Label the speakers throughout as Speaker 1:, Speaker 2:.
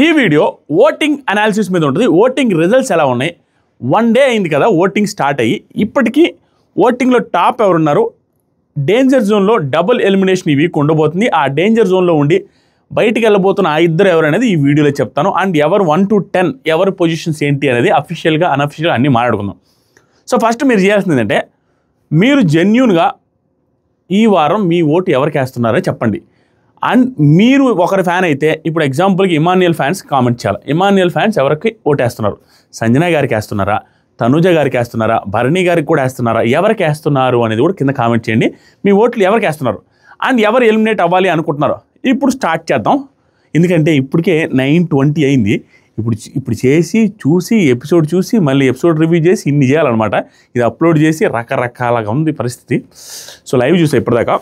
Speaker 1: ఈ video voting analysis మీద ఉంటుంది. ఓటింగ్ రిజల్ట్స్ ఎలా ఉన్నాయి, 1 డే అయింది కదా ఓటింగ్ స్టార్ట్ అయ్యి, ఇప్పటికీ ఓటింగ్లో టాప్ ఎవరున్నారు, డేంజర్ జోన్లో డబుల్ ఎలిమినేషన్ ఈ వీక్ ఉండబోతుంది. ఆ డేంజర్ జోన్లో ఉండి బయటికి వెళ్ళబోతున్న ఆ ఇద్దరు ఎవరు అనేది ఈ వీడియోలో చెప్తాను. అండ్ ఎవరు 1 to 10 ఎవరి పొజిషన్స్ ఏంటి అనేది అఫీషియల్గా అన్అఫీషియల్గా అన్నీ మాట్లాడుకుందాం. సో ఫస్ట్ మీరు చేయాల్సింది ఏంటంటే, మీరు జెన్యూన్గా ఈ వారం మీ ఓటు ఎవరికి వేస్తున్నారో చెప్పండి. అండ్ మీరు ఒకరి ఫ్యాన్ అయితే, ఇప్పుడు ఎగ్జాంపుల్కి ఇమాన్యుయల్ ఫ్యాన్స్ కామెంట్ చేయాలి. ఇమాన్యుయల్ ఫ్యాన్స్ ఎవరికి ఓటేస్తున్నారు? సంజన గారికి వేస్తున్నారా, తనుజ గారికి వేస్తున్నారా, భరణి గారికి కూడా వేస్తున్నారా, ఎవరికి వేస్తున్నారు అనేది కూడా కింద కామెంట్ చేయండి. మీ ఓట్లు ఎవరికి వేస్తున్నారు అండ్ ఎవరు ఎలిమినేట్ అవ్వాలి అనుకుంటున్నారు. ఇప్పుడు స్టార్ట్ చేద్దాం, ఎందుకంటే ఇప్పటికే 9:20 అయింది. ఇప్పుడు చేసి చూసి ఎపిసోడ్ చూసి మళ్ళీ ఎపిసోడ్ రివ్యూ చేసి ఇన్ని చేయాలన్నమాట. ఇది అప్లోడ్ చేసి రకరకాలుగా ఉంది పరిస్థితి. సో లైవ్ చూసాను, ఇప్పటిదాకా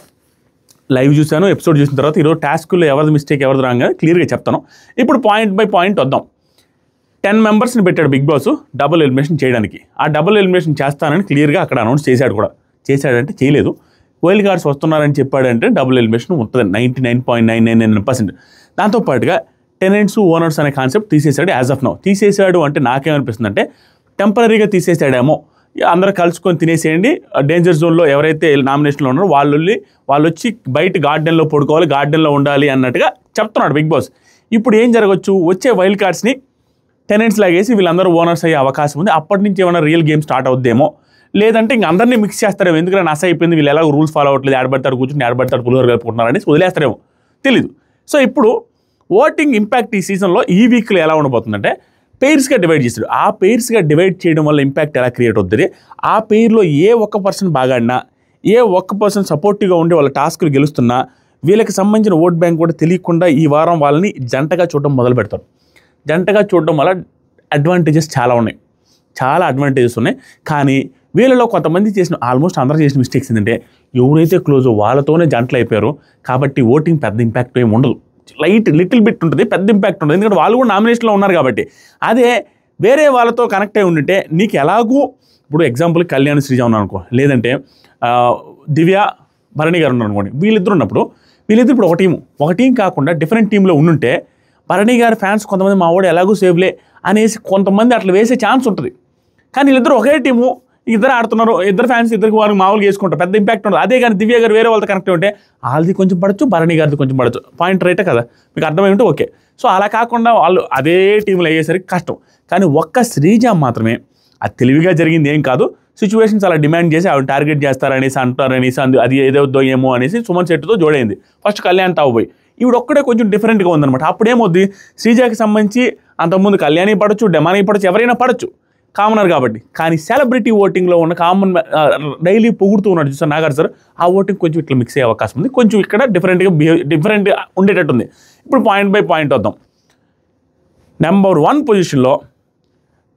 Speaker 1: లైవ్ చూశాను, ఎపిసోడ్ చూసిన తర్వాత ఈరోజు టాస్క్లో ఎవరిది మిస్టేక్ ఎవరిది రాంగ్ అని క్లియర్గా చెప్తాను. ఇప్పుడు పాయింట్ బై పాయింట్ వద్దాం. 10 మెంబర్స్ని పెట్టాడు బిగ్ బాస్ డబుల్ ఎలిమినేషన్ చేయడానికి. ఆ డబుల్ ఎలిమినేషన్ చేస్తానని క్లియర్గా అక్కడ అనౌన్స్ చేశాడు కూడా. చేశాడంటే చేయలేదు, వైల్డ్ కార్డ్స్ వస్తున్నారని చెప్పాడంటే డబుల్ ఎలిమినేషన్ ఉంటుంది 99.999%. దాంతోపాటుగా టెనెంట్స్ ఓనర్స్ అనే కాన్సెప్ట్ తీసేశాడు. యాజ్ ఆఫ్ నౌ తీసేశాడు అంటే నాకేమనిపిస్తుంది అంటే, టెంపరీగా తీసేసాడేమో, అందరూ కలుసుకొని తినేసేయండి, డేంజర్ జోన్లో ఎవరైతే నామినేషన్లో ఉన్నారో వాళ్ళు వచ్చి బయట గార్డెన్లో పడుకోవాలి, గార్డెన్లో ఉండాలి అన్నట్టుగా చెప్తున్నాడు బిగ్ బాస్. ఇప్పుడు ఏం జరగవచ్చు, వచ్చే వైల్డ్ కార్డ్స్ని టెనెంట్స్ లాగేసి వీళ్ళందరూ ఓనర్స్ అయ్యే అవకాశం ఉంది. అప్పటి నుంచి ఏమైనా రియల్ గేమ్ స్టార్ట్ అవుద్దేమో, లేదంటే ఇంక అందరినీ మిక్స్ చేస్తారేమో. ఎందుకంటే నస అయిపోయింది, వీళ్ళు ఎలాగో రూల్స్ ఫాలో అవ్వట్లేదు, ఆడబడతాడు కూర్చుని ఆడబడతాడు పులిహోర కలుపుకుంటున్నారని వదిలేస్తారేమో, తెలీదు. సో ఇప్పుడు ఓటింగ్ ఇంపాక్ట్ ఈ సీజన్లో ఈ వీక్లో ఎలా ఉండబోతుందంటే, పెయిర్స్గా డివైడ్ చేస్తాడు. ఆ పెయిర్స్గా డివైడ్ చేయడం వల్ల ఇంపాక్ట్ ఎలా క్రియేట్ అవుతుంది, ఆ పెయిర్లో ఏ ఒక్క పర్సన్ బాగా ఆడినా, ఏ ఒక్క పర్సన్ సపోర్టివ్గా ఉండి వాళ్ళ టాస్క్లు గెలుస్తున్నా, వీళ్ళకి సంబంధించిన ఓట్ బ్యాంక్ కూడా తెలియకుండా ఈ వారం వాళ్ళని జంటగా చూడడం మొదలు పెడతారు. జంటగా చూడడం వల్ల అడ్వాంటేజెస్ చాలా ఉన్నాయి, చాలా అడ్వాంటేజెస్ ఉన్నాయి. కానీ వీళ్ళలో కొంతమంది చేసిన, ఆల్మోస్ట్ అందరూ చేసిన మిస్టేక్స్ ఏంటంటే, ఎవరైతే క్లోజో వాళ్ళతోనే జంటలు అయిపోయారు. కాబట్టి ఓటింగ్ పెద్ద ఇంపాక్ట్ ఏమి ఉండదు, లిటిల్ బిట్ ఉంటుంది, పెద్ద ఇంపాక్ట్ ఉంటుంది. ఎందుకంటే వాళ్ళు కూడా నామినేషన్లో ఉన్నారు కాబట్టి. అదే వేరే వాళ్ళతో కనెక్ట్ అయి ఉంటే నీకు ఎలాగూ, ఇప్పుడు ఎగ్జాంపుల్ కళ్యాణ్ శ్రీజ ఉన్నారు అనుకో, లేదంటే దివ్య భరణి గారు ఉన్నారు అనుకోండి, వీళ్ళిద్దరు ఉన్నప్పుడు వీళ్ళిద్దరు ఇప్పుడు ఒక టీం కాకుండా డిఫరెంట్ టీంలో ఉండుంటే, భరణి గారి ఫ్యాన్స్ కొంతమంది మా వాడు ఎలాగూ సేవ్లే అనేసి కొంతమంది అట్లా వేసే ఛాన్స్ ఉంటుంది. కానీ వీళ్ళిద్దరు ఒకే టీము, ఇద్దరు ఆడుతున్నారు, ఇద్దరు ఫ్యాన్స్ ఇద్దరికి వారికి మామూలుగా వేసుకుంటారు, పెద్ద ఇంపాక్ట్ ఉండదు. అదే కానీ దివ్య గారు వేరే వాళ్ళతో కనెక్ట్ ఉంటే వాళ్ళది కొంచెం పడచ్చు, భరణి గారిది కొంచెం పడచ్చు. పాయింట్ రైటే కదా, మీకు అర్థమై ఉంటే ఓకే. సో అలా కాకుండా వాళ్ళు అదే టీంలో అయ్యేసరికి కష్టం. కానీ ఒక్క శ్రీజ మాత్రమే, అది తెలివిగా జరిగింది ఏం కాదు, సిచ్యువేషన్స్ అలా డిమాండ్ చేసి ఆవిడ టార్గెట్ చేస్తారనేసి అంటారనేసి అది ఏదవుద్దో ఏమో అనేసి సుమన్ శెట్టితో జోడైంది. ఫస్ట్ కళ్యాణ్ తావుపోయి ఈవిడ ఒక్కడే కొంచెం డిఫరెంట్గా ఉందన్నమాట. అప్పుడేమొద్ది, శ్రీజాకి సంబంధించి అంతకుముందు కళ్యాణి పడచ్చు, డెమాని పడచ్చు, ఎవరైనా పడచ్చు, కామనర్ కాబట్టి. కానీ సెలబ్రిటీ ఓటింగ్లో ఉన్న కామన్ డైలీ పొగుడుతూ ఉన్నాడు చూసారు నాగార్జున సార్, ఆ ఓటింగ్ కొంచెం ఇట్లా మిక్స్ అయ్యే అవకాశం ఉంది, కొంచెం ఇక్కడ డిఫరెంట్గా ఉండేటట్టుంది. ఇప్పుడు పాయింట్ బై పాయింట్ వద్దాం. నెంబర్ 1 పొజిషన్లో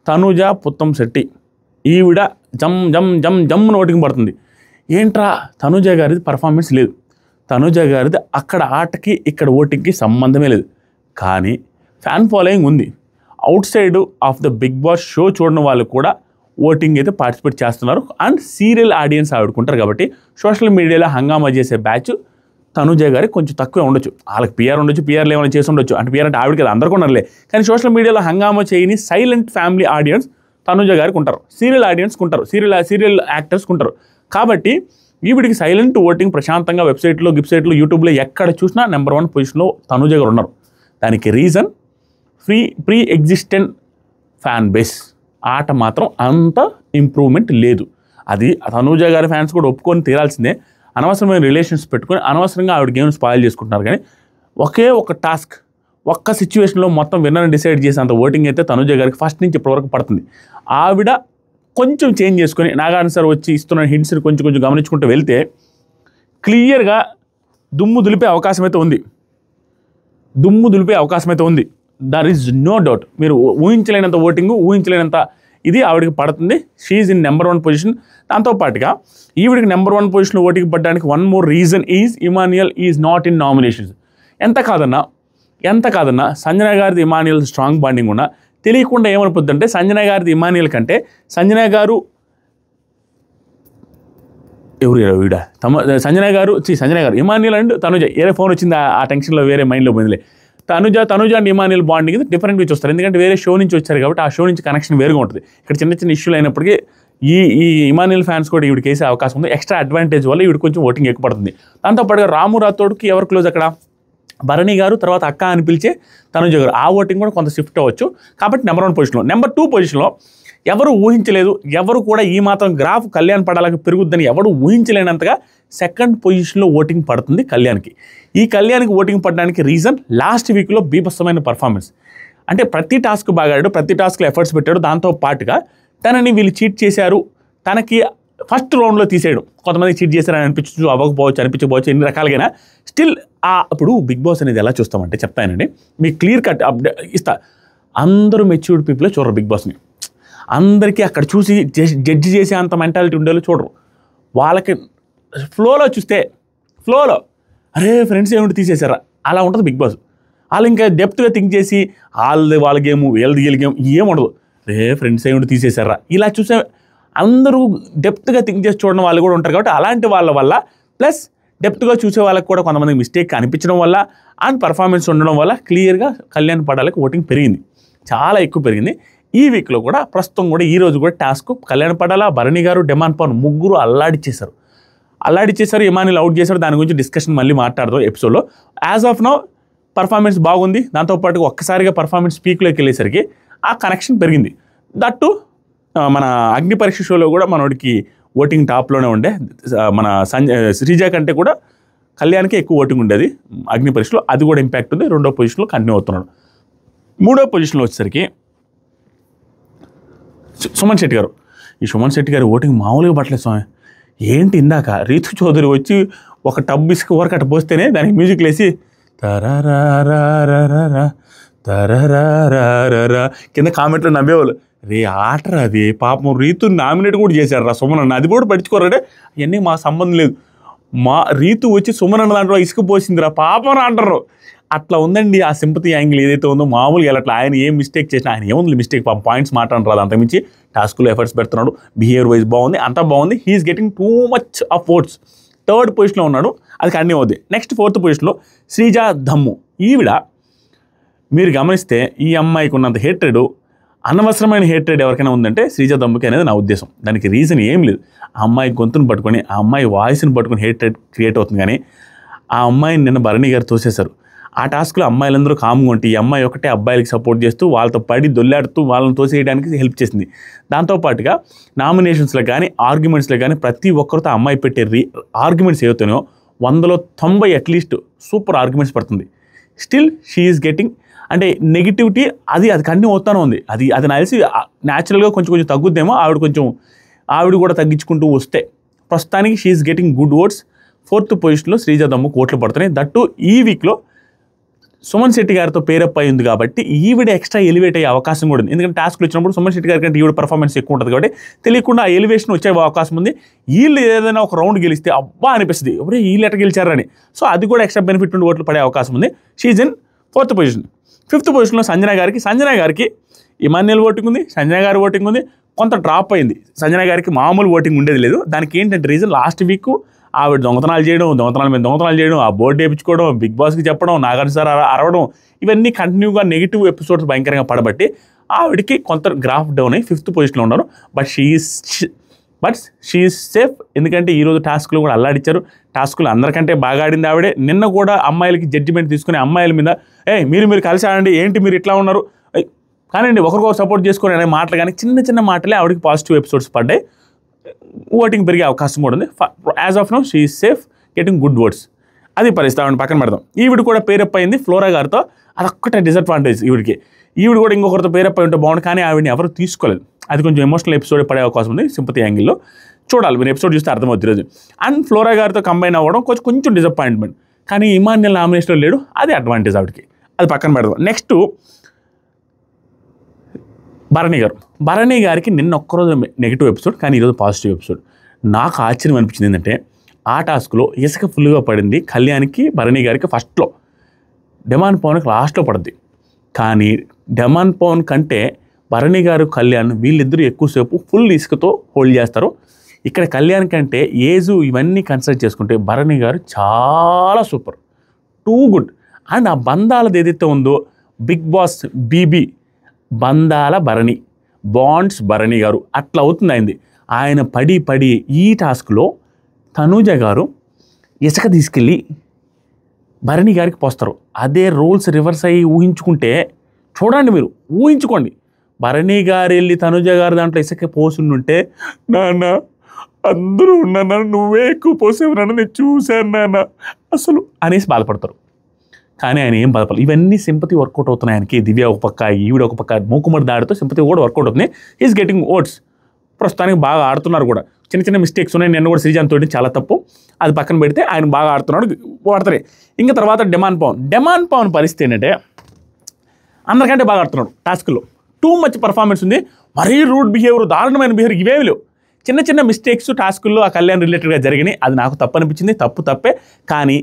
Speaker 1: తనుజ పుత్తంశెట్టి. ఈవిడ జమ్మున ఓటింగ్ పడుతుంది. ఏంట్రా, తనుజ గారిది పర్ఫార్మెన్స్ లేదు, తనుజ గారిది అక్కడ ఆటకి ఇక్కడ ఓటింగ్కి సంబంధమే లేదు. కానీ ఫ్యాన్ ఫాలోయింగ్ ఉంది. Outside of the Bigg Boss show చూడని వాళ్ళు కూడా ఓటింగ్ అయితే పార్టిసిపేట్ చేస్తున్నారు. అండ్ సీరియల్ ఆడియన్స్ ఆడుకుంటారు కాబట్టి సోషల్ మీడియాలో హంగామా చేసే బ్యాచ్ తనుజ గారికి కొంచెం తక్కువే ఉండొచ్చు. వాళ్ళకి పిఆర్ ఉండొచ్చు, పిఆర్లు ఏమైనా చేసి ఉండొచ్చు, అంటే పిఆర్ అంటే ఆవిడకి అందరికీ ఉన్నారులే. కానీ సోషల్ మీడియాలో హంగామా చేయని సైలెంట్ ఫ్యామిలీ ఆడియన్స్ తనుజ గారికి ఉంటారు, సీరియల్ ఆడియన్స్కి ఉంటారు, సీరియల్ యాక్టర్స్కి ఉంటారు. కాబట్టి ఈవిడికి సైలెంట్ ఓటింగ్ ప్రశాంతంగా వెబ్సైట్లో, గిబ్సైట్లో, యూట్యూబ్లో ఎక్కడ చూసినా నెంబర్ 1 పొజిషన్లో తనుజ గారు ఉన్నారు. దానికి reason pre existent fan base. ఆట మాత్రం అంత ఇంప్రూవ్మెంట్ లేదు. అది తనుజ గారి ఫ్యాన్స్ కూడా ఒప్పుకొని తీరాల్సిందే. అనవసరమైన రిలేషన్స్ పెట్టుకొని అనవసరంగా ఆవిడ గేమ్ స్పాయిల్ చేసుకుంటున్నారు. కానీ ఒకే ఒక టాస్క్, ఒక్క సిచ్యువేషన్లో మొత్తం విన్నర్ని డిసైడ్ చేసేంత ఓటింగ్ అయితే తనుజ గారికి ఫస్ట్ నుంచి ఇప్పటివరకు పడుతుంది. ఆవిడ కొంచెం చేంజ్ చేసుకొని నాగార్జున సార్ వచ్చి ఇస్తున్న హింట్స్ని కొంచెం గమనించుకుంటూ వెళ్తే క్లియర్గా దుమ్ము దులిపే అవకాశం అయితే ఉంది. There is no doubt. మీరు ఊహించలేనంత ఓటింగు, ఊహించలేనంత ఇది ఆవిడకి పడుతుంది. She is in number 1 position. దాంతోపాటుగా ఈవిడికి నెంబర్ 1 పొజిషన్ ఓటింగ్ పడడానికి 1 more reason is Emmanuel is not in nominations. ఎంత కాదన్నా సంజన గారిది ఇమాన్యుయల్ స్ట్రాంగ్ బాండింగ్ ఉన్నా తెలియకుండా ఏమనిపోద్ది అంటే, సంజన గారిది ఇమాన్యుయల్ కంటే సంజన గారు సంజన గారు ఇమాన్యుయల్ అండ్ తనుజ ఏరే ఫోన్ వచ్చింది, ఆ టెన్షన్లో వేరే మైండ్లో పోయిందిలే. తనుజ అండ్ ఇమానియల్ బాండింగ్ ఇది డిఫరెంట్గా చూస్తారు, ఎందుకంటే వేరే షో నుంచి వచ్చారు కాబట్టి ఆ షో నుంచి కనెక్షన్ వేరుగా ఉంటుంది. ఇక్కడ చిన్న చిన్న ఇష్యూలు అయినప్పటికీ ఈ ఇమానియల్ ఫ్యాన్స్ కూడా ఈవిడికి వేసే అవకాశం ఉంది. ఎక్స్ట్రా అడ్వాంటేజ్ వల్ల ఈవిడ కొంచెం ఓటింగ్ ఎక్కువ పడుతుంది. దాంతోపాటుగా రాము రాథోడ్కి ఎవరు క్లోజ్ అక్కడ, భరణి గారు, తర్వాత అక్క అని పిలిచే తనుజ గారు, ఆ ఓటింగ్ కూడా కొంత షిఫ్ట్ అవ్వచ్చు. కాబట్టి నెంబర్ 1 పొజిషన్లో. నెంబర్ 2 పొజిషన్లో ఎవరు ఊహించలేదు, ఎవరు కూడా ఈ మాత్రం గ్రాఫ్ కళ్యాణ్ పడాలకు పెరుగుద్దని ఎవరు ఊహించలేనంతగా సెకండ్ పొజిషన్లో ఓటింగ్ పడుతుంది కళ్యాణ్కి. ఈ కళ్యాణ్కి ఓటింగ్ పడడానికి రీజన్ లాస్ట్ వీక్లో బీభత్సమైన పర్ఫార్మెన్స్. అంటే ప్రతి టాస్క్ బాగా ఆడాడు, ప్రతి టాస్క్లో ఎఫర్ట్స్ పెట్టాడు. దాంతో పాటుగా తనని వీళ్ళు చీట్ చేశారు, తనకి ఫస్ట్ రౌండ్లో తీసేయడం, కొంతమంది చీట్ చేశారని అనిపించకపోవచ్చు ఎన్ని రకాలుగా స్టిల్ ఇప్పుడు బిగ్ బాస్ అనేది ఎలా చూస్తామంటే చెప్తానండి, మీకు క్లియర్ కట్ ఇస్తా. అందరూ మెచ్యూర్డ్ పీపుల్ చూడరు బిగ్ బాస్ని, అందరికీ అక్కడ చూసి జడ్జి చేసే అంత మెంటాలిటీ ఉండేలో చూడరు. వాళ్ళకి ఫ్లోలో చూస్తే ఫ్లోలో అరే ఫ్రెండ్స్ ఏమిటి తీసేశారా అలా ఉంటుంది బిగ్ బాస్. వాళ్ళు ఇంకా డెప్త్గా థింక్ చేసి వాళ్ళ గేమ్ వీళ్ళ గేమ్ ఏముండదు, రే ఫ్రెండ్స్ ఏమిటి తీసేశారా ఇలా చూసే అందరూ డెప్త్గా థింక్ చేసి చూడడం వాళ్ళు కూడా ఉంటారు. కాబట్టి అలాంటి వాళ్ళ వల్ల ప్లస్ డెప్త్గా చూసే వాళ్ళకి కూడా కొంతమంది మిస్టేక్ అనిపించడం వల్ల అండ్ పర్ఫార్మెన్స్ ఉండడం వల్ల క్లియర్గా కళ్యాణ్ పడాలకు ఓటింగ్ పెరిగింది, చాలా ఎక్కువ పెరిగింది. ఈ వీక్లో కూడా ప్రస్తుతం కూడా ఈరోజు కూడా టాస్క్ కళ్యాణ్ పడాల, భరణి గారు, డెమాన్ పవన్ ముగ్గురు అల్లాడిచ్చేశారు. ఇమానియల్ అవుట్ చేశారు. దాని గురించి డిస్కషన్ మళ్ళీ మాట్లాడదాం ఎపిసోడ్లో. యాజ్ ఆఫ్ నౌ పర్ఫార్మెన్స్ బాగుంది. దాంతోపాటు ఒక్కసారిగా పర్ఫార్మెన్స్ పీక్లోకి వెళ్ళేసరికి ఆ కనెక్షన్ పెరిగింది. దట్టు మన అగ్ని పరీక్ష షోలో కూడా మనోడికి ఓటింగ్ టాప్లోనే ఉండే, మన శ్రీజ కంటే కూడా కళ్యాణ్కి ఎక్కువ ఓటింగ్ ఉండేది అగ్ని పరీక్షలో, అది కూడా ఇంపాక్ట్ ఉంది. 2వ పొజిషన్లో కంటిన్యూ అవుతున్నాడు. 3వ పొజిషన్లో వచ్చేసరికి సుమన్ శెట్టి గారు. ఈ సుమన్ శెట్టి గారి ఓటింగ్ మామూలుగా పట్టలేదు స్వామి. ఏంటి ఇందాక రీతు చౌదరి వచ్చి ఒక టబ్ ఇసుక వరకు అట్ట పోస్తేనే దానికి మ్యూజిక్ లేసి తరరా కింద కామెంట్లో నవ్వేవాళ్ళు, రే ఆటరా అది పాపం రీతు నామినేట్ కూడా చేశారు రా సుమన్ అన్న, అది కూడా పట్టించుకోరంటే అవన్నీ మా సంబంధం లేదు, మా రీతు వచ్చి సుమన్ అన్న దాంట్లో ఇసుక పోసిందిరా పాపం రా అంటారు. అట్లా ఉందండి ఆ సింపతి యాంగిల్ ఏదైతే ఉందో. మామూలుగా అట్లా ఆయన ఏం మిస్టేక్ చేసినా, ఆయన ఏముంది మిస్టేక్ పాయింట్స్ మాట్లాడరు రాదు, అంతకుమించి టాస్క్లో ఎఫర్ట్స్ పెడుతున్నాడు, బిహేవియర్ వైజ్ బాగుంది, అంతా బాగుంది. He's getting too much of votes. 3rd పొజిషన్లో ఉన్నాడు, అది కంటిన్యూ అవుద్ది. నెక్స్ట్ 4th పొజిషన్లో శ్రీజ దమ్ము. ఈవిడ మీరు గమనిస్తే ఈ అమ్మాయికి ఉన్నంత హేట్రెడ్, అనవసరమైన హేట్రెడ్ ఎవరికైనా ఉందంటే శ్రీజ దమ్ముకి అనేది నా ఉద్దేశం. దానికి రీజన్ ఏం లేదు, ఆ అమ్మాయి గొంతును పట్టుకొని ఆ అమ్మాయి వాయిస్ని పట్టుకొని హేట్రెడ్ క్రియేట్ అవుతుంది. కానీ ఆ అమ్మాయిని నిన్న భరణి గారు తోసేశారు. ఆ టాస్క్లో అమ్మాయిలందరూ కామ్గా ఉంటే ఈ అమ్మాయి ఒకటే అబ్బాయిలకి సపోర్ట్ చేస్తూ వాళ్ళతో పడి దొల్లాడుతూ వాళ్ళని తోసేయడానికి హెల్ప్ చేసింది. దాంతోపాటుగా నామినేషన్స్లో కానీ ఆర్గ్యుమెంట్స్లో కానీ ప్రతి ఒక్కరితో అమ్మాయి పెట్టే ఆర్గ్యుమెంట్స్ ఏవైతున్నాయో 100లో 90 అట్లీస్ట్ సూపర్ ఆర్గ్యుమెంట్స్ పడుతుంది. స్టిల్ షీ ఈజ్ గెటింగ్ అంటే నెగిటివిటీ అది కంటిన్యూ అవుతానే ఉంది. అది నాకు తెలిసి న్యాచురల్గా కొంచెం తగ్గుద్దేమో, ఆవిడ కూడా తగ్గించుకుంటూ వస్తే ప్రస్తుతానికి she is getting good votes. 4th పొజిషన్లో శ్రీజ దమ్ముకు ఓట్లు పడుతున్నాయి. దట్టు ఈ వీక్లో సుమన్ శెట్టి గారితో పేరప్ అయింది కాబట్టి ఈవిడ ఎక్స్ట్రా ఎలివేట్ అయ్యే అవకాశం కూడా ఉంది. ఎందుకంటే టాస్క్లు వచ్చినప్పుడు సుమన్ శెట్టి గారి కంటే ఈవిడ పర్ఫార్మెన్స్ ఎక్కువ ఉంటుంది కాబట్టి తెలియకుండా ఆ ఎలివేషన్ వచ్చే అవకాశం ఉంది. వీళ్ళు ఏదైనా ఒక రౌండ్ గెలిస్తే అబ్బా అనిపిస్తుంది, ఎవరే వీళ్ళు ఎట్లా గెలిచారని. సో అది కూడా ఎక్స్ట్రా బెనిఫిట్ ఉండి ఓట్లు పడే అవకాశం ఉంది. She's in 4th position. 5th పొజిషన్లో సంజన గారికి ఇమాన్యుయల్ ఓటింగ్ ఉంది, సంజన గారి ఓటింగ్ ఉంది. కొంత డ్రాప్ అయింది, సంజన గారికి మామూలు ఓటింగ్ ఉండేది లేదు. దానికి ఏంటంటే రీజన్ లాస్ట్ వీక్ ఆవిడ దొంగతనాలు చేయడం, ఆ బోర్డు వేయించుకోవడం, బిగ్ బాస్కి చెప్పడం, నాగార్జున సార్ అరవడం, ఇవన్నీ కంటిన్యూగా నెగిటివ్ ఎపిసోడ్స్ భయంకరంగా పడబట్టి ఆవిడకి కొంత గ్రాఫ్ డౌన్ అయ్యి 5th పొజిషన్లో ఉన్నారు. But she is safe. ఎందుకంటే ఈరోజు టాస్క్లు కూడా అల్లాడిచ్చారు. టాస్క్లు అందరికంటే బాగా ఆడింది ఆవిడే. నిన్న కూడా అమ్మాయిలకి జడ్జిమెంట్ తీసుకుని అమ్మాయిల మీద మీరు కలిసి ఆడండి, ఏంటి మీరు ఇట్లా ఉన్నారు కానివ్వండి, ఒకరికొకరు సపోర్ట్ చేసుకుని అనే మాటలు కానీ చిన్న మాటలే ఆవిడకి పాజిటివ్ ఎపిసోడ్స్ పడ్డాయి. ఓటింగ్ పెరిగే అవకాశం కూడా ఉంది. As of now she is safe, getting good votes. అది పరిస్థితి. ఆవిడ పక్కన పెడదాం. ఈవిడ కూడా పేరప్ అయింది ఫ్లోరా గారితో, అదొక్కటే డిసడ్వాంటేజ్ ఈవిడికి. ఈవిడ కూడా ఇంకొకరితో పేరప్ అయి ఉంటే బాగుంది, కానీ ఆవిడని ఎవరు తీసుకోలేదు. అది కొంచెం ఎమోషనల్ ఎపిసోడ్ పడే అవకాశం ఉంది సింపతి యాంగిల్లో. చూడాలి, మీరు ఎపిసోడ్ చూస్తే అర్థమవుతుంది రోజు. అండ్ ఫ్లోరా గారితో కంబైన్ అవ్వడం కొంచెం డిసప్పాయింట్మెంట్. కానీ ఇమాన్యుయల్ నామినేషన్లో లేడు, అది అడ్వాంటేజ్ ఆవిడకి. అది పక్కన పెడదాం. నెక్స్ట్ భరణి గారికి నిన్న ఒక్కరోజు నెగిటివ్ ఎపిసోడ్, కానీ ఈరోజు పాజిటివ్ ఎపిసోడ్. నాకు ఆశ్చర్యం అనిపించింది ఏంటంటే ఆ టాస్క్లో ఇసుక ఫుల్గా పడింది కళ్యాణ్కి, భరణి గారికి ఫస్ట్లో, డెమాన్ పవన్కి లాస్ట్లో పడుద్ది. కానీ డెమాన్ పవన్ కంటే భరణి గారు, కళ్యాణ్ వీళ్ళిద్దరూ ఎక్కువసేపు ఫుల్ ఇసుకతో హోల్డ్ చేస్తారు. ఇక్కడ కళ్యాణ్ కంటే ఏజు ఇవన్నీ కన్సిడర్ చేసుకుంటే భరణి గారు చాలా సూపర్, టూ గుడ్. అండ్ ఆ బంధాలది ఏదైతే ఉందో బిగ్ బాస్ బీబీ బంధాల భరణి, బాండ్స్ భరణి గారు అట్లా అవుతుంది అయింది. ఆయన పడి ఈ టాస్క్లో తనూజ గారు ఇసుక తీసుకెళ్ళి భరణి గారికి పోస్తారు. అదే రోల్స్ రివర్స్ అయ్యి ఊహించుకుంటే చూడండి, మీరు ఊహించుకోండి, భరణి గారు వెళ్ళి తనూజ గారు దాంట్లో ఇసుక పోసుండుంటే, నాన్న అందరూ ఉన్నాను, నువ్వే ఎక్కువ పోసేవు నాన్న, నేను చూశాను నాన్న అసలు అనేసి బాధపడతారు. కానీ ఆయన ఏం బాధపడదు. ఇవన్నీ సింపతి వర్కౌట్ అవుతున్నాయి ఆయనకి. దివ్య ఒక పక్క, ఈవిడ ఒక పక్క, మూకుమ్మడి దాడితో సింపతి కూడా వర్కౌట్ అవుతుంది. Is getting votes. ప్రస్తుతానికి బాగా ఆడుతున్నారు కూడా. చిన్న మిస్టేక్స్ ఉన్నాయి. నిన్న కూడా శ్రీజాన్ తోటి చాలా తప్పు, అది పక్కన పెడితే ఆయన బాగా ఆడుతున్నాడు, వాడతారే. ఇంకా తర్వాత డెమాన్ పవన్ పరిస్థితి ఏంటంటే అందరికంటే బాగా ఆడుతున్నాడు టాస్క్లో. టూ మచ్ పర్ఫార్మెన్స్ ఉంది. మరీ రూడ్ బిహేవియర్, దారుణమైన బిహేవియర్ ఇవేమి లేవు. చిన్న మిస్టేక్స్ టాస్కుల్లో ఆ కళ్యాణ్ రిలేటెడ్గా జరిగినాయి. అది నాకు తప్పు అనిపించింది, తప్పే. కానీ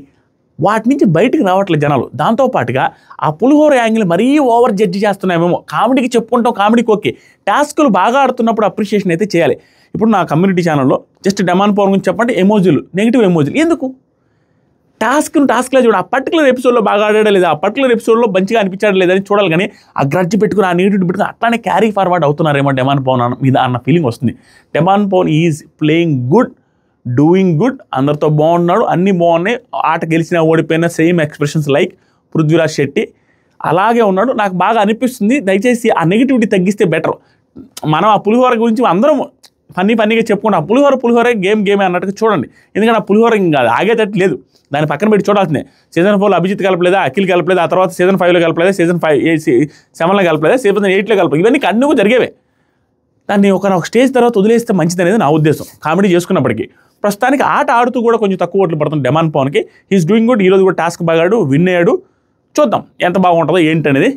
Speaker 1: వాటి నుంచి బయటికి రావట్లేదు జనాలు. దాంతోపాటుగా ఆ పులిహోర యాంగిల్ మరీ ఓవర్ జడ్జి చేస్తున్నామేమో. కామెడీకి చెప్పుకుంటాం, కామెడీకి ఓకే. టాస్కులు బాగా ఆడుతున్నప్పుడు అప్రిషియేషన్ అయితే చేయాలి. ఇప్పుడు నా కమ్యూనిటీ ఛానల్లో జస్ట్ డెమాన్ పవన్ గురించి చెప్పండి, ఎమోజీలు, నెగిటివ్ ఎమోజీలు ఎందుకు? టాస్క్లో చూడ, ఆ పర్టికులర్ ఎపిసోడ్లో బాగా ఆడాడా లేదా, ఆ పర్టికులర్ ఎపిసోడ్లో మంచిగా అనిపించాడు లేదని చూడాలి. కానీ ఆ గ్రడ్జ్ పెట్టుకుని, ఆ నెగిటివ్ పెట్టుకుని అట్లానే క్యారీ ఫార్వర్డ్ అవుతున్నారేమో డెమాన్ పవన్ మీద అన్న ఫీలింగ్ వస్తుంది. Demon Pavan is playing good, doing good, అందరితో బాగున్నాడు, అన్నీ బాగున్నాయి. ఆట గెలిచినా ఓడిపోయినా same expressions like Prithviraj Shetty అలాగే ఉన్నాడు. నాకు బాగా అనిపిస్తుంది. దయచేసి ఆ నెగిటివిటీ తగ్గిస్తే బెటర్. మనం ఆ పులిహోర గురించి అందరం ఫన్నీగా చెప్పుకుంటాం. ఆ పులిహోర గేమే అన్నట్టుగా చూడండి. ఎందుకంటే ఆ పులిహోర ఇంకా ఆగేటట్టు లేదు, దాన్ని పక్కన పెట్టి చూడాల్సిందే. సీజన్ 4లో అభిజిత్ కలపలేదా, అఖిల్ కలపలేదా, ఆ తర్వాత సీజన్ 5లో కలపలేదా, సీజన్ 7లో కలపలేదా, సీజన్ 8లో కలపలేదు, ఇవన్నీ కన్నుకు జరిగేవే. దాన్ని ఒక స్టేజ్ తర్వాత వదిలేస్తే మంచిది అనేది నా ఉద్దేశం, కామెడీ చేసుకున్నప్పటికీ. ప్రస్తుతానికి ఆట ఆడుతూ కూడా కొంచెం తక్కువ ఓట్లు పడుతుంది డెమాన్ పవన్కి. He's doing good. ఈరోజు కూడా టాస్క్ బాగాడు, విన్ అయ్యాడు. చూద్దాం ఎంత బాగుంటుందో ఏంటి అనేది.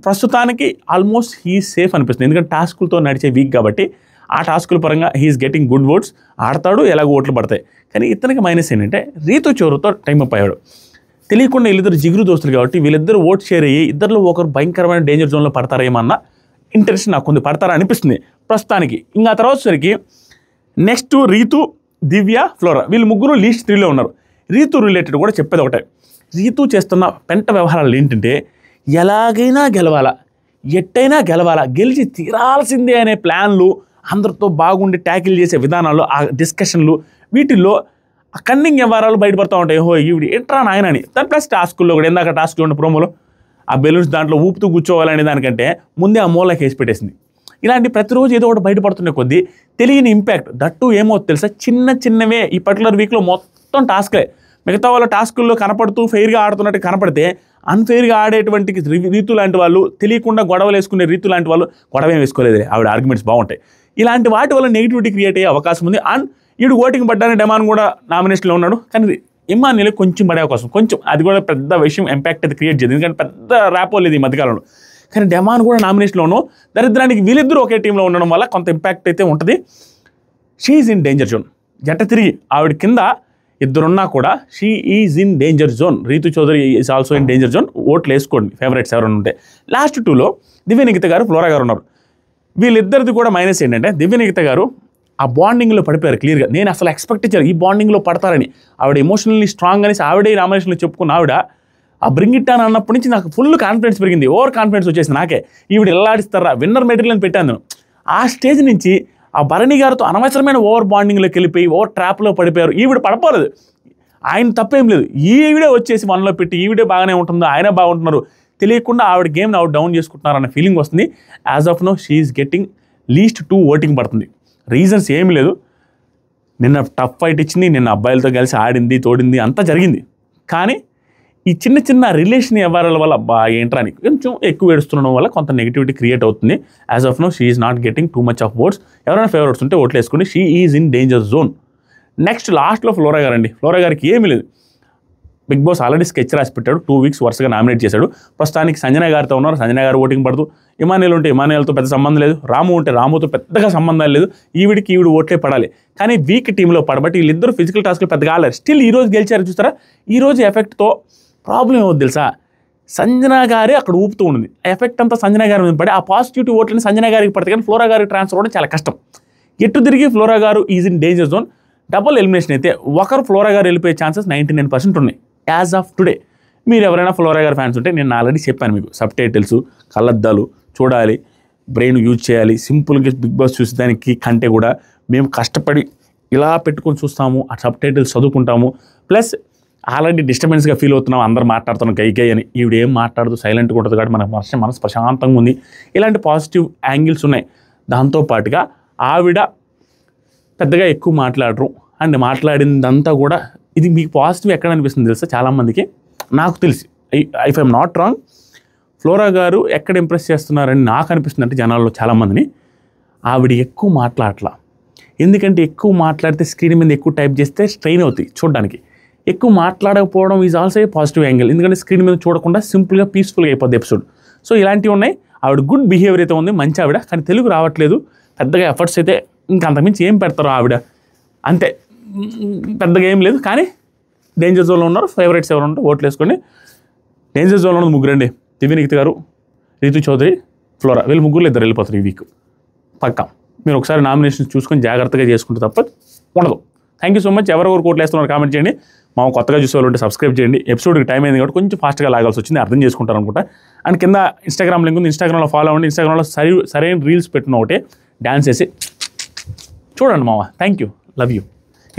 Speaker 1: ప్రస్తుతానికి ఆల్మోస్ట్ హీఈస్ సేఫ్ అనిపిస్తుంది, ఎందుకంటే టాస్కులతో నడిచే వీక్ కాబట్టి. ఆ టాస్కుల పరంగా హీఈస్ గెటింగ్ గుడ్ ఓట్స్, ఆడతాడు, ఎలాగో ఓట్లు పడతాయి. కానీ ఇతనికి మైనస్ ఏంటంటే రీతు చోరుతో టైం అప్ అయ్యాడు. తెలియకుండా వీళ్ళిద్దరు జిగురు దోస్తులు కాబట్టి వీళ్ళిద్దరు ఓట్ షేర్ అయ్యి ఇద్దరిలో ఒకరు భయంకరమైన డేంజర్ జోన్లో పడతారేమన్నా ఇంటెన్షన్ నాకు కొంచెం పడతారా అనిపిస్తుంది ప్రస్తుతానికి. ఇంకా తర్వాత సరికి నెక్స్ట్ రీతు, దివ్య, ఫ్లోరా, వీళ్ళు ముగ్గురు లీస్ట్ 3లో ఉన్నారు. రీతు రిలేటెడ్ కూడా చెప్పేది ఒకటే, రీతు చేస్తున్న పెంట వ్యవహారాలు ఏంటంటే ఎలాగైనా గెలవాలా, ఎట్టయినా గెలవాలా, గెలిచి తీరాల్సిందే అనే ప్లాన్లు, అందరితో బాగుండి ట్యాకిల్ చేసే విధానాలు, ఆ డిస్కషన్లు, వీటిల్లో ఆ కన్నింగ్ వ్యవహారాలు బయటపడుతూ ఉంటాయి. ఈవిడ ఏంట్రా నాయన అని. దాని ప్లస్ టాస్కుల్లో కూడా ఇందాక టాస్క్లో ఉన్న ప్రోమోలో ఆ బెలూన్స్ దాంట్లో ఊపుతూ కూర్చోవాలనే దానికంటే ముందే ఆ మూలకి వేసి పెట్టేసింది. ఇలాంటి ప్రతిరోజు ఏదో ఒకటి బయటపడుతున్న కొద్దీ తెలియని ఇంపాక్ట్. దట్టు ఏమో తెలుసా, చిన్నవే. ఈ పర్టికులర్ వీక్లో మొత్తం టాస్క్లే. మిగతా వాళ్ళ టాస్కుల్లో కనపడుతూ ఫెయిర్గా ఆడుతున్నట్టు కనపడితే అన్ఫెయిర్గా ఆడేటువంటి రీతు లాంటి వాళ్ళు, తెలియకుండా గొడవలు వేసుకునే రీతు లాంటి వాళ్ళు గొడవ వేసుకోలేదు, ఆవిడ ఆర్గ్యుమెంట్స్ బాగుంటాయి. ఇలాంటి వాటి వల్ల నెగిటివిటీ క్రియేట్ అయ్యే అవకాశం ఉంది. అండ్ ఈడు ఓటింగ్ పడ్డానే డెమాన్ కూడా నామినేషన్లో ఉన్నాడు. కానీ ఇమ్మాన్యుల్ కొంచెం పడే అవకాశం, కొంచెం, అది కూడా పెద్ద విషయం ఇంపాక్ట్ అది క్రియేట్ చేయదు, ఎందుకంటే పెద్ద ర్యాపో లేదు ఈ మధ్యకాలంలో. కానీ డెమాన్ కూడా నామినేషన్లోనూ, దరిద్రానికి వీళ్ళిద్దరూ ఒకే టీంలో ఉండడం వల్ల కొంత ఇంపాక్ట్ అయితే ఉంటుంది. She is in danger zone. జట్ట తిరిగి ఆవిడ కింద ఇద్దరున్నా కూడా she is in danger zone. Rithu Chowdary is also in danger zone. ఓట్లు వేసుకోండి ఫేవరెట్స్ ఎవరైనా ఉంటే. లాస్ట్ 2లో దివ్యనిఖిత గారు, ఫ్లోరా గారు ఉన్నారు. వీళ్ళిద్దరిది కూడా మైనస్ ఏంటంటే దివ్యనిఖిత గారు ఆ బాండింగ్లో పడిపోయారు క్లియర్గా. నేను అసలు ఎక్స్పెక్ట్ చేశాను ఈ బాండింగ్లో పడతారని. ఆవిడ ఎమోషనల్లీ స్ట్రాంగ్ అనేసి ఆవిడే నామినేషన్లో చెప్పుకున్న ఆవిడ ఆ బ్రింగ్ ఇట్ ఆన్ అన్నప్పటి నుంచి నాకు ఫుల్ కాన్ఫిడెన్స్ పెరిగింది, ఓవర్ కాన్ఫిడెన్స్ వచ్చేసింది నాకే. ఈవిడ ఎల్లాడిస్తారా, విన్నర్ మెటీరియల్ అని పెట్టాను. ఆ స్టేజ్ నుంచి ఆ భరణి గారితో అనవసరమైన ఓవర్ బాండింగ్లోకి వెళ్ళిపోయి ఓవర్ ట్రాప్లో పడిపోయారు. ఈవిడ పడిపోలేదు, ఆయన తప్పేం లేదు. ఈవిడే వచ్చేసి మనలో పెట్టి ఈవిడే బాగానే ఉంటుందో, ఆయన బాగుంటున్నారు, తెలియకుండా ఆవిడ గేమ్ని ఆవిడ డౌన్ చేసుకుంటున్నారు అన్న ఫీలింగ్ వస్తుంది. As of now she is getting least 2 voting పడుతుంది. రీజన్స్ ఏమి లేదు, నిన్న టఫ్ ఫైట్ ఇచ్చింది, నిన్న అబ్బాయిలతో కలిసి ఆడింది, తోడింది, అంతా జరిగింది. కానీ ఈ చిన్న రిలేషన్ వ్యవహారాల వల్ల ఏంట్రా అని కొంచెం ఎక్కువ ఏడుస్తుండడం వల్ల కొంత నెగిటివిటీ క్రియేట్ అవుతుంది. As of now she is not getting too much of votes. ఎవరైనా ఫేవరెట్స్ ఉంటే ఓట్లు వేసుకోండి. She is in danger zone. Next లాస్ట్లో ఫ్లోరా గారు అండి. ఫ్లోరా గారికి ఏమీ లేదు, బిగ్ బాస్ ఆల్రెడీ స్కెచ్ రాసి పెట్టాడు, 2 వీక్స్ వరుసగా నామినేట్ చేశాడు. ప్రస్తుతానికి సంజన గారితో ఉన్నారు, సంజన గారు ఓటింగ్ పడదు. ఇమానుయేల్ ఉంటే ఇమానుయేల్తో పెద్ద సంబంధం లేదు, రాము ఉంటే రాముతో పెద్దగా సంబంధాలు లేదు. ఈవిడికి ఓట్లే పడాలి. కానీ వీక్ టీంలో పడబట్టి వీళ్ళిద్దరు ఫిజికల్ టాస్క్లు పెద్దగా ఆడలేరు. స్టిల్ ఈరోజు గెలిచారు చూస్తారా. ఈరోజు ఎఫెక్ట్తో ప్రాబ్లం ఏమవుతుంది తెలుసా, సంజన గారే అక్కడ ఊపుతూ ఉంది. ఎఫెక్ట్ అంతా సంజన గారి మీద పడి ఆ పాజిటివిటీ ఓట్లని సంజన గారికి పడితే కానీ ఫ్లోరా గారికి ట్రాన్స్ఫర్ అవ్వడం చాలా కష్టం. ఎటు తిరిగి ఫ్లోరా గారు is in danger zone. Double elimination అయితే ఒకరు ఫ్లోరా గారు వెళ్ళిపోయే ఛాన్సెస్ 99% ఉన్నాయి యాజ్ ఆఫ్ టుడే. మీరు ఎవరైనా ఫ్లోరా గారి ఫ్యాన్స్ ఉంటే నేను ఆల్రెడీ చెప్పాను మీకు సబ్ టైటిల్స్ కళ్ళద్దాలు చూడాలి, బ్రెయిన్ యూజ్ చేయాలి. సింపుల్గా బిగ్ బాస్ చూసేదానికి కంటే కూడా మేము కష్టపడి ఇలా పెట్టుకొని చూస్తాము, ఆ సబ్ టైటిల్స్ చదువుకుంటాము. ప్లస్ ఆల్రెడీ డిస్టర్బెన్స్గా ఫీల్ అవుతున్నాం, అందరు మాట్లాడుతున్నాం గై అని. ఈవిడ ఏం మాట్లాడదు, సైలెంట్గా ఉంటుంది కాబట్టి మనసు ప్రశాంతంగా ఉంది. ఇలాంటి పాజిటివ్ యాంగిల్స్ ఉన్నాయి. దాంతోపాటుగా ఆవిడ పెద్దగా ఎక్కువ మాట్లాడరు అండ్ మాట్లాడిందంతా కూడా ఇది మీకు పాజిటివ్ ఎక్కడ అనిపిస్తుంది తెలుసా చాలామందికి. నాకు తెలిసి if I'm not wrong, flora గారు ఎక్కడ ఇంప్రెస్ చేస్తున్నారని నాకు అనిపిస్తుంది అంటే జనాల్లో చాలామందిని, ఆవిడ ఎక్కువ మాట్లాడట్లా. ఎందుకంటే ఎక్కువ మాట్లాడితే స్క్రీన్ మీద ఎక్కువ టైప్ చేస్తే స్ట్రెయిన్ అవుతాయి చూడడానికి. ఎక్కువ మాట్లాడకపోవడం is also a positive angle. ఎందుకంటే స్క్రీన్ మీద చూడకుండా సింపుల్గా పీస్ఫుల్గా అయిపోద్ది ఎపిసోడ్. సో ఇలాంటివి ఉన్నాయి. ఆవిడ గుడ్ బిహేవియర్ అయితే ఉంది, మంచి ఆవిడ. కానీ తెలుగు రావట్లేదు, పెద్దగా ఎఫర్ట్స్ అయితే ఇంకా అంతకుమించి ఏం పెడతారో ఆవిడ అంతే, పెద్దగా ఏం లేదు. కానీ డేంజర్ జోన్లో ఉన్నారు. ఫేవరెట్స్ ఎవరు ఉంటే ఓట్లు వేసుకోండి. డేంజర్ జోన్లో ఉన్నది ముగ్గురండి, దివ్యనికిత గారు, రీతు చౌదరి, ఫ్లోరా. వీళ్ళు ముగ్గురు ఇద్దరు వెళ్ళిపోతారు ఈ వీక్ పక్కా. మీరు ఒకసారి నామినేషన్స్ చూసుకొని జాగ్రత్తగా చేసుకుంటే తప్ప ఉండదు. Thank you so much. ఎవరెవరు కోట్లు వేస్తున్నారు కామెంట్ చేయండి. మా కొత్తగా చూసే వాళ్ళు ఉంటే సబ్స్క్రైబ్ చేయండి. ఎపిసోడ్కి టైం అయింది కాబట్టి కొంచెం ఫాస్ట్గా లాగాల్సి వచ్చింది, అర్థం చేసుకుంటారు అనుకుంటా. అండ్ కింద ఇన్స్టాగ్రామ్ లింక్ ఉంది, ఇన్స్టాగ్రామ్లో ఫాలో అవ్వండి. ఇన్స్టాగ్రామ్లో సరైన రీల్స్ పెట్టిన ఒకటే డ్యాన్స్ చేసి చూడండి మామ. Thank you, love you.